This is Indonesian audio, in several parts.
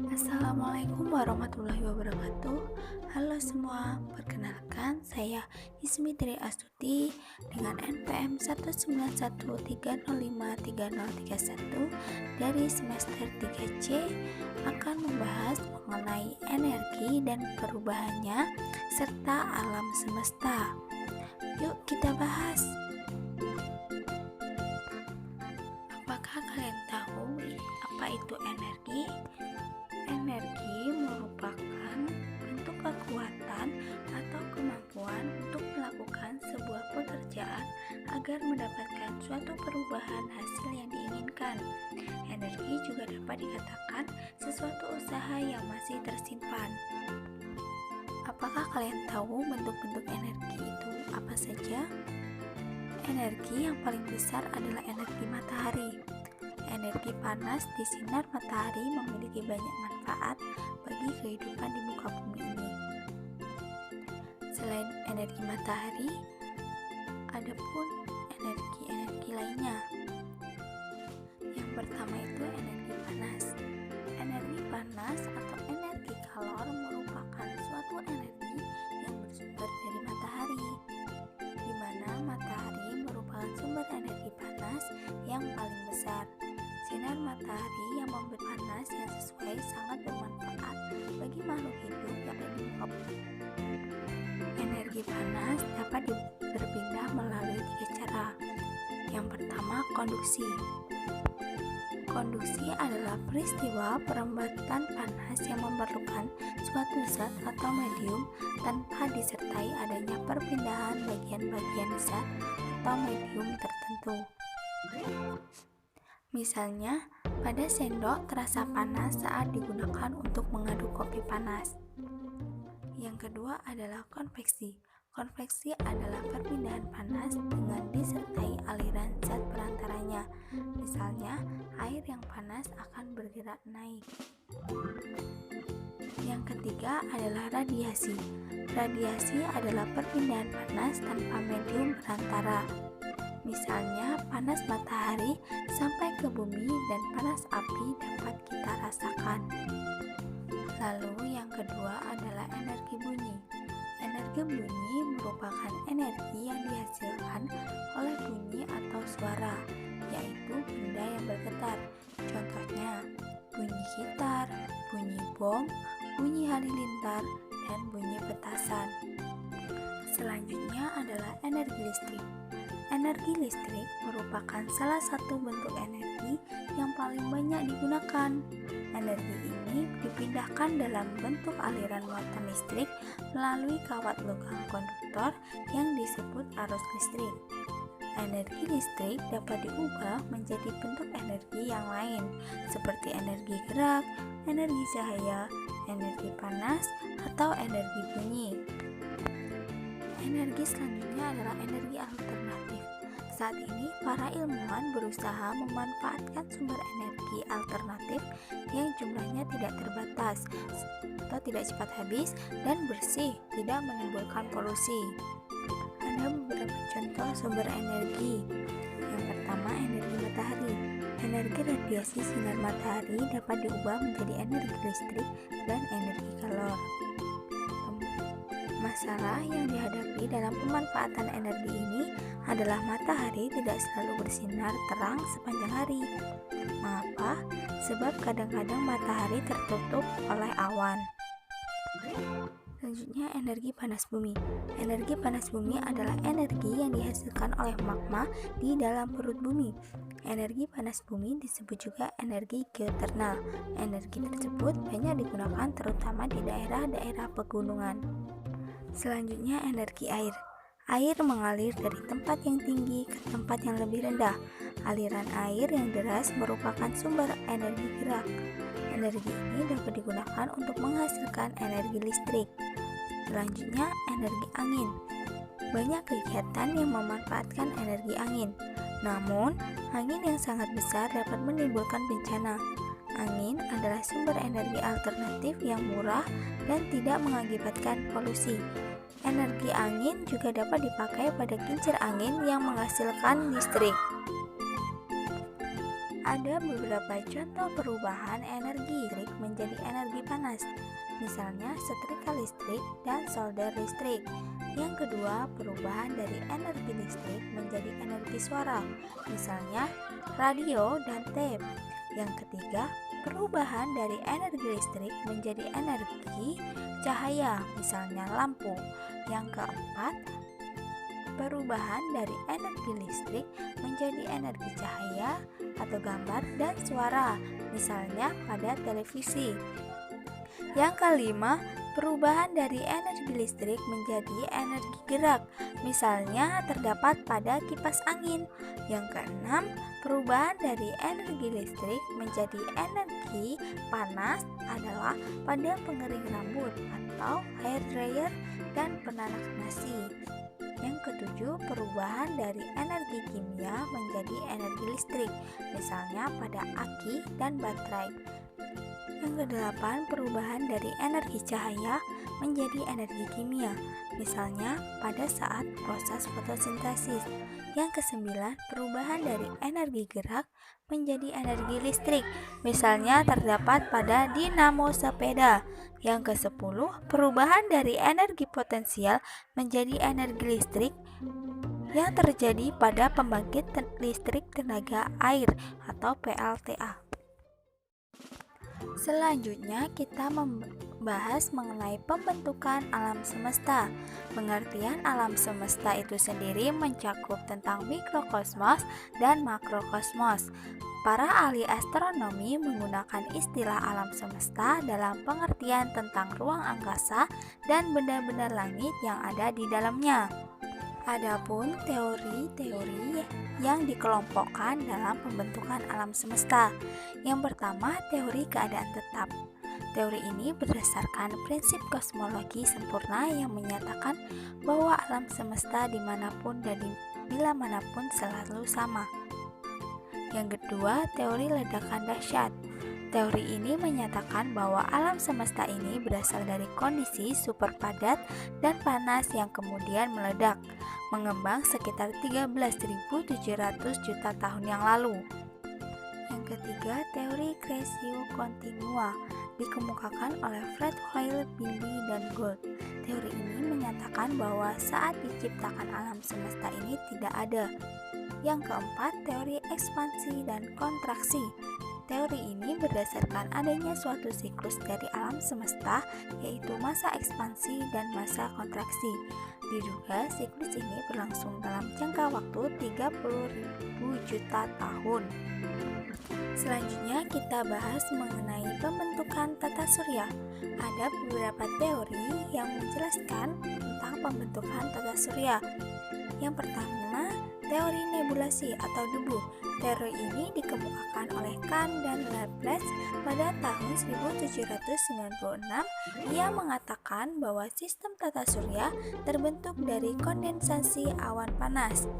Assalamualaikum warahmatullahi wabarakatuh. Halo semua, perkenalkan saya Ismi Tri Astuti dengan NPM 191305301 dari semester 3C akan membahas mengenai energi dan perubahannya serta alam semesta. Yuk kita bahas. Apakah kalian tahu apa itu energi? Energi merupakan bentuk kekuatan atau kemampuan untuk melakukan sebuah pekerjaan agar mendapatkan suatu perubahan hasil yang diinginkan. Energi juga dapat dikatakan sesuatu usaha yang masih tersimpan. Apakah kalian tahu bentuk-bentuk energi itu apa saja? Energi yang paling besar adalah energi matahari. Energi panas di sinar matahari memiliki banyak manfaat bagi kehidupan di muka bumi ini. Selain energi matahari, ada pun energi-energi lainnya. Yang pertama itu energi panas. Energi panas atau energi kalor merupakan suatu energi yang bersumber dari matahari, di mana matahari merupakan sumber energi panas yang paling besar. Sinar matahari yang memberi panas yang sesuai sangat bermanfaat bagi makhluk hidup yang ada di muka bumi. Energi panas dapat berpindah melalui 3 cara. Yang pertama, konduksi. Konduksi adalah peristiwa perlambatan panas yang memerlukan suatu zat atau medium tanpa disertai adanya perpindahan bagian-bagian zat atau medium tertentu. Misalnya, pada sendok terasa panas saat digunakan untuk mengaduk kopi panas. Yang kedua adalah konveksi. Konveksi adalah perpindahan panas dengan disertai aliran zat perantaranya. Misalnya, air yang panas akan bergerak naik. Yang ketiga adalah radiasi. Radiasi adalah perpindahan panas tanpa medium perantara. Misalnya, panas matahari sampai ke bumi dan panas api dapat kita rasakan. Lalu yang kedua adalah energi bunyi. Energi bunyi merupakan energi yang dihasilkan oleh bunyi atau suara, yaitu benda yang bergetar. Contohnya, bunyi gitar, bunyi bom, bunyi halilintar, dan bunyi petasan. Selanjutnya adalah energi listrik. Energi listrik merupakan salah satu bentuk energi yang paling banyak digunakan. Energi ini dipindahkan dalam bentuk aliran muatan listrik melalui kawat logam konduktor yang disebut arus listrik. Energi listrik dapat diubah menjadi bentuk energi yang lain, seperti energi gerak, energi cahaya, energi panas, atau energi bunyi. Energi selanjutnya adalah energi alternatif. Saat ini, para ilmuwan berusaha memanfaatkan sumber energi alternatif yang jumlahnya tidak terbatas atau tidak cepat habis dan bersih, tidak menimbulkan polusi. Ada beberapa contoh sumber energi. Yang pertama, energi matahari. Energi radiasi sinar matahari dapat diubah menjadi energi listrik dan energi kalor. Masalah yang dihadapi dalam pemanfaatan energi ini adalah matahari tidak selalu bersinar terang sepanjang hari. Mengapa? Sebab kadang-kadang matahari tertutup oleh awan. Selanjutnya, energi panas bumi. Energi panas bumi adalah energi yang dihasilkan oleh magma di dalam perut bumi. Energi panas bumi disebut juga energi geothermal. Energi tersebut banyak digunakan terutama di daerah-daerah pegunungan. Selanjutnya, energi air. Air mengalir dari tempat yang tinggi ke tempat yang lebih rendah. Aliran air yang deras merupakan sumber energi gerak. Energi ini dapat digunakan untuk menghasilkan energi listrik. Selanjutnya, energi angin. Banyak kegiatan yang memanfaatkan energi angin. Namun, angin yang sangat besar dapat menimbulkan bencana. Angin adalah sumber energi alternatif yang murah dan tidak mengakibatkan polusi. Energi angin juga dapat dipakai pada kincir angin yang menghasilkan listrik. Ada Ada beberapa contoh perubahan energi listrik menjadi energi panas, misalnya setrika listrik dan solder listrik. Yang kedua, perubahan dari energi listrik menjadi energi suara, misalnya radio dan tape. Yang ketiga, perubahan dari energi listrik menjadi energi cahaya, misalnya lampu. Yang keempat, perubahan dari energi listrik menjadi energi cahaya atau gambar dan suara, misalnya pada televisi. Yang kelima, perubahan dari energi listrik menjadi energi gerak, misalnya terdapat pada kipas angin. Yang keenam, perubahan dari energi listrik menjadi energi panas adalah pada pengering rambut atau hair dryer dan penanak nasi. Yang ketujuh, perubahan dari energi kimia menjadi energi listrik, misalnya pada aki dan baterai. Yang kedelapan, perubahan dari energi cahaya menjadi energi kimia, misalnya pada saat proses fotosintesis. Yang kesembilan, perubahan dari energi gerak menjadi energi listrik, misalnya terdapat pada dinamo sepeda. Yang kesepuluh, perubahan dari energi potensial menjadi energi listrik yang terjadi pada pembangkit listrik tenaga air atau PLTA. Selanjutnya kita membahas mengenai pembentukan alam semesta. Pengertian alam semesta itu sendiri mencakup tentang mikrokosmos dan makrokosmos. Para ahli astronomi menggunakan istilah alam semesta dalam pengertian tentang ruang angkasa dan benda-benda langit yang ada di dalamnya. Adapun teori-teori yang dikelompokkan dalam pembentukan alam semesta. Yang pertama, teori keadaan tetap. Teori ini berdasarkan prinsip kosmologi sempurna yang menyatakan bahwa alam semesta dimanapun dan bila manapun selalu sama. Yang kedua, teori ledakan dahsyat. Teori ini menyatakan bahwa alam semesta ini berasal dari kondisi super padat dan panas yang kemudian meledak, mengembang sekitar 13.700 juta tahun yang lalu. Yang ketiga, teori Creatio Continua dikemukakan oleh Fred Hoyle, Bindi, dan Gould. Teori ini menyatakan bahwa saat diciptakan alam semesta ini tidak ada. Yang keempat, teori ekspansi dan kontraksi. Teori ini berdasarkan adanya suatu siklus dari alam semesta, yaitu masa ekspansi dan masa kontraksi. Diduga siklus ini berlangsung dalam jangka waktu 30.000 juta tahun. Selanjutnya kita bahas mengenai pembentukan tata surya. Ada beberapa teori yang menjelaskan tentang pembentukan tata surya. Yang pertama, teori nebulasi atau debu. Teori ini dikemukakan oleh Kahn dan Laplace pada tahun 1796. Ia mengatakan bahwa sistem tata surya terbentuk dari kondensasi awan panas.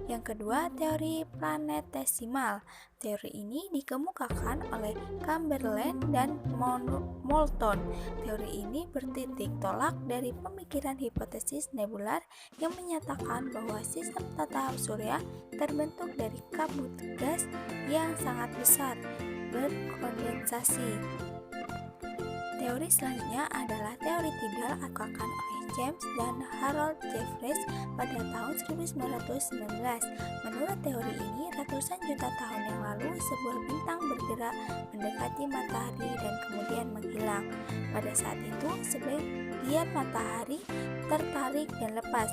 Yang kedua, teori planetesimal. Teori ini dikemukakan oleh Chamberlain dan Moulton. Teori ini bertitik tolak dari pemikiran hipotesis nebular yang menyatakan bahwa sistem tata surya terbentuk dari kabut gas yang sangat besar berkondensasi. Teori selanjutnya adalah teori tidal dikembangkan oleh James dan Harold Jeffreys pada tahun 1919. Menurut teori ini, ratusan juta tahun yang lalu sebuah bintang bergerak mendekati matahari dan kemudian menghilang. Pada saat itu, sebagian matahari tertarik dan lepas.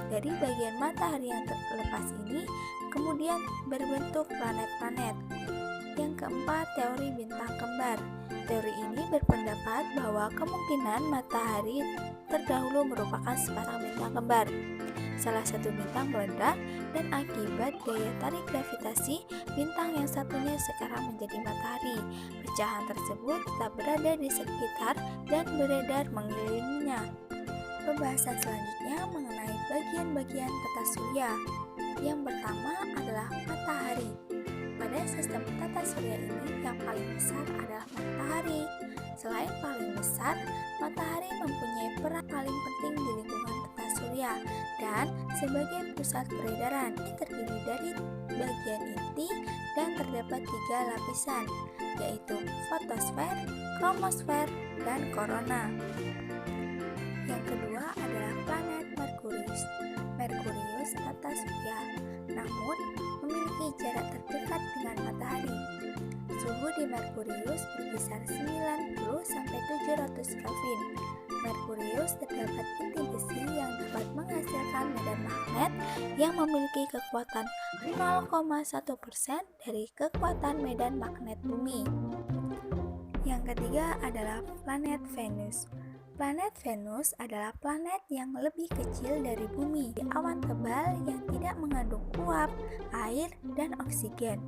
Dari bagian matahari yang terlepas ini, kemudian berbentuk planet-planet. Yang keempat, teori bintang kembar. Teori ini berpendapat bahwa kemungkinan matahari terdahulu merupakan sepasang bintang kembar. Salah satu bintang meledak dan akibat gaya tarik gravitasi, bintang yang satunya sekarang menjadi matahari. Pecahan tersebut tetap berada di sekitar dan beredar mengelilinginya. Pembahasan selanjutnya mengenai bagian-bagian tata surya. Yang pertama adalah matahari. Pada sistem tata surya ini, yang paling besar adalah matahari. Selain paling besar, matahari mempunyai peran paling penting di lingkungan tata surya dan sebagai pusat peredaran. Ini terdiri dari bagian inti dan terdapat 3 lapisan, yaitu fotosfer, kromosfer, dan korona. Yang kedua adalah planet Merkurius. Merkurius tata surya, namun memiliki jarak terdekat dengan matahari. Suhu di Merkurius berkisar 90-700 Kelvin. Merkurius terdapat inti besi yang dapat menghasilkan medan magnet yang memiliki kekuatan 0,1% dari kekuatan medan magnet bumi. Yang ketiga adalah planet Venus. Planet Venus adalah planet yang lebih kecil dari bumi, di awan tebal yang tidak mengandung uap, air, dan oksigen.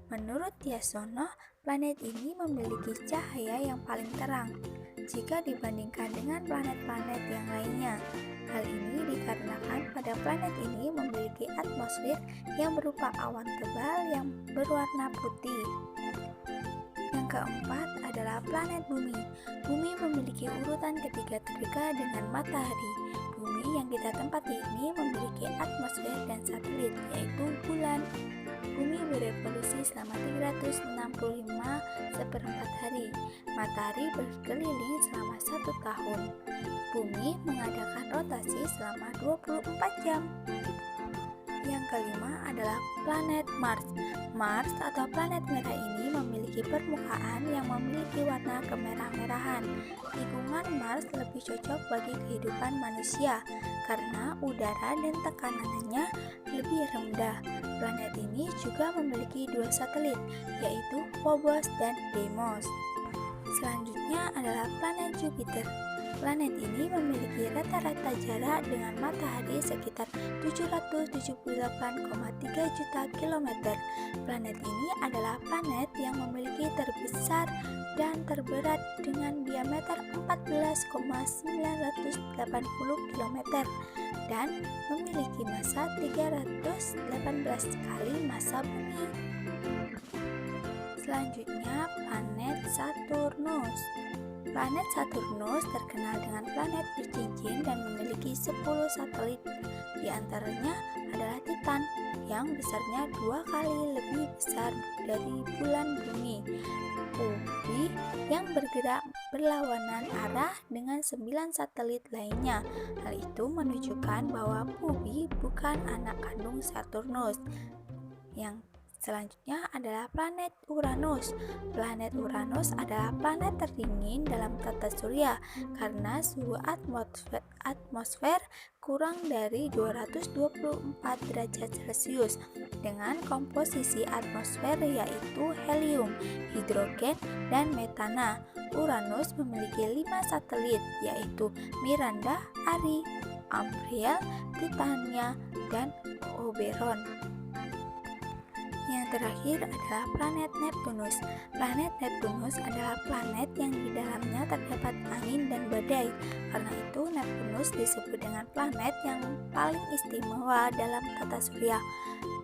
Menurut Yasono, planet ini memiliki cahaya yang paling terang jika dibandingkan dengan planet-planet yang lainnya. Hal ini dikarenakan pada planet ini memiliki atmosfer yang berupa awan tebal yang berwarna putih. Yang keempat adalah planet Bumi. Bumi memiliki urutan ketiga terdekat dengan matahari. Bumi yang kita tempati ini memiliki atmosfer dan satelit, yaitu bulan. Bumi berevolusi selama 365 hari. Matahari berkeliling selama 1 tahun. Bumi mengadakan rotasi selama 24 jam. Yang kelima adalah planet Mars. Mars atau planet merah ini memiliki permukaan yang memiliki warna kemerah-merahan. Lingkungan Mars lebih cocok bagi kehidupan manusia karena udara dan tekanannya lebih rendah. Planet ini juga memiliki 2 satelit, yaitu Phobos dan Deimos. Selanjutnya adalah planet Jupiter. Planet ini memiliki rata-rata jarak dengan matahari sekitar 778,3 juta kilometer. Planet ini adalah planet yang memiliki terbesar dan terberat dengan diameter 14,980 km dan memiliki massa 318 kali massa bumi. Selanjutnya, planet Saturnus. Planet Saturnus terkenal dengan planet bercincin dan memiliki 10 satelit. Di antaranya adalah Titan yang besarnya 2 kali lebih besar dari bulan bumi. Bumi yang bergerak berlawanan arah dengan 9 satelit lainnya. Hal itu menunjukkan bahwa bumi bukan anak kandung Saturnus. Yang selanjutnya adalah planet Uranus. Planet Uranus adalah planet terdingin dalam tata surya karena suhu atmosfer kurang dari 224 derajat Celcius dengan komposisi atmosfer yaitu helium, hidrogen, dan metana. Uranus memiliki 5 satelit yaitu Miranda, Ari, Ambriel, Titania, dan Oberon. Yang terakhir adalah planet Neptunus. Planet Neptunus adalah planet yang di dalamnya terdapat angin dan badai. Karena itu Neptunus disebut dengan planet yang paling istimewa dalam tata surya.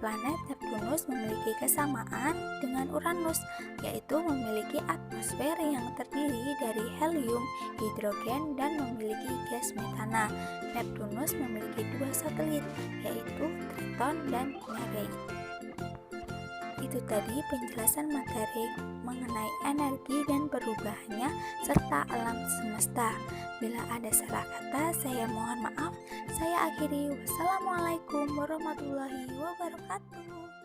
Planet Neptunus memiliki kesamaan dengan Uranus, yaitu memiliki atmosfer yang terdiri dari helium, hidrogen, dan memiliki gas metana. Neptunus memiliki 2 satelit, yaitu Triton dan Nereid. Itu tadi penjelasan materi mengenai energi dan perubahannya serta alam semesta. Bila ada salah kata, saya mohon maaf. Saya akhiri. Wassalamualaikum warahmatullahi wabarakatuh.